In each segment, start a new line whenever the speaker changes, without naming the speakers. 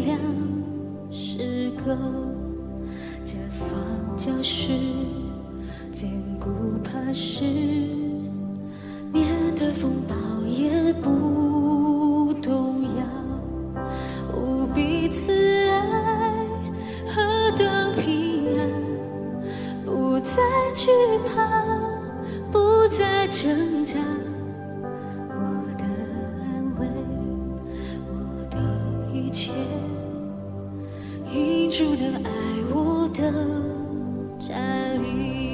亮时刻，这方教室坚固踏实，面对风暴也不动摇，彼此爱何等平安，不再惧怕，不再挣扎。我的安慰，我的一切，因主的爱，我的站立。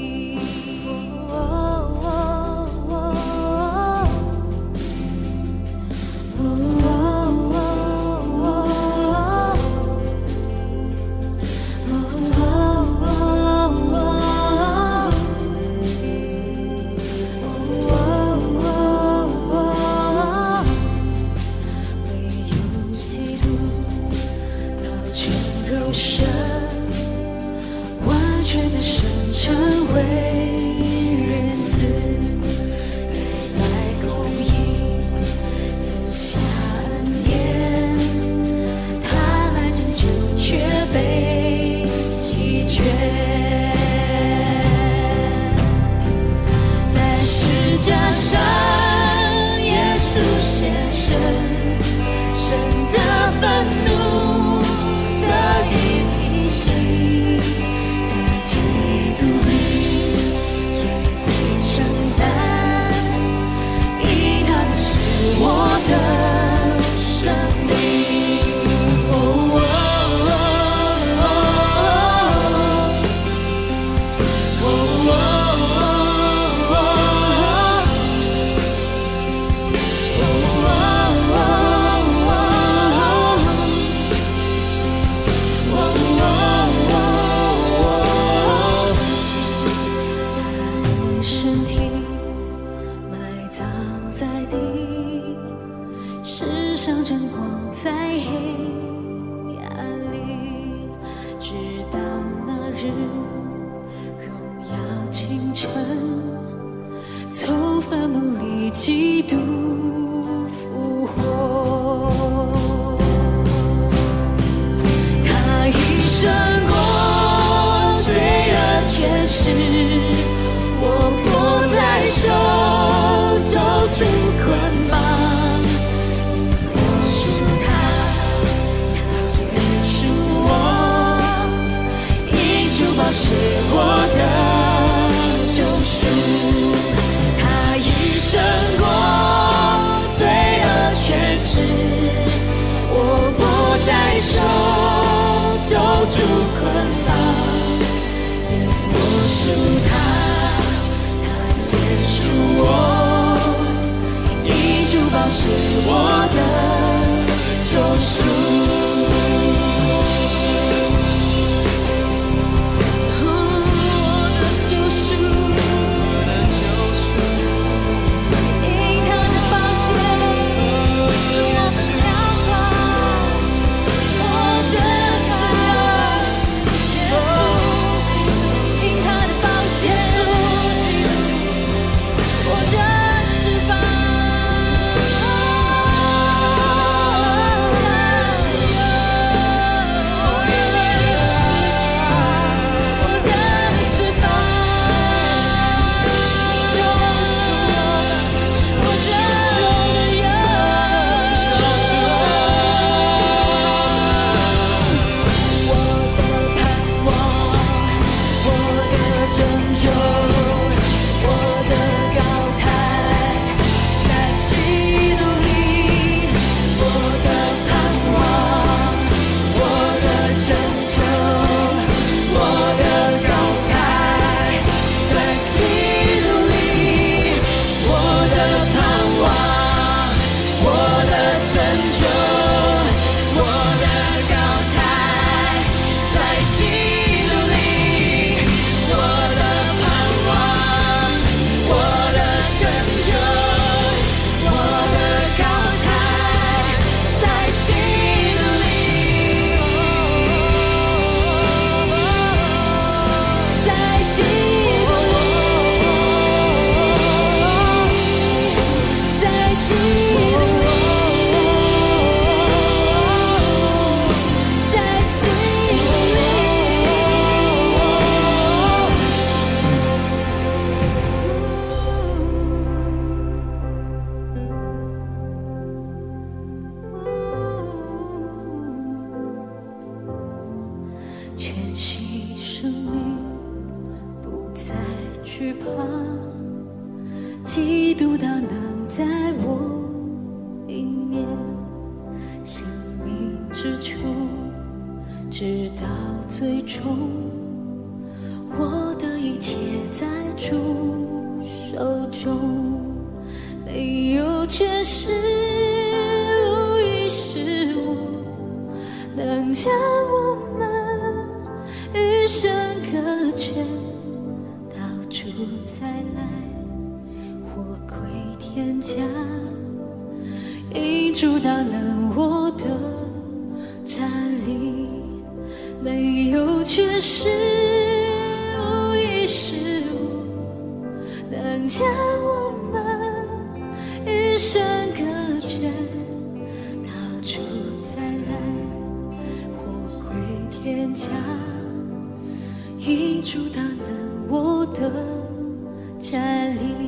从坟墓里基督复活，他已胜过罪恶权势，我不再受咒诅捆绑，我属他，他也属我，因主宝血我的救赎。已胜过罪恶权势，我不再受咒诅捆绑，我属他，他也属我，以主宝血我的救赎。惧怕，嫉妒到能在我里面生命之初，直到最终，我的一切在主手中，没有缺失，无疑是我能将我们与生隔绝，到处再来或归天家，因主大能我的站立，没有缺失，无疑是我能将我们与生隔绝，到处再来或归天家，因主大能我的站立。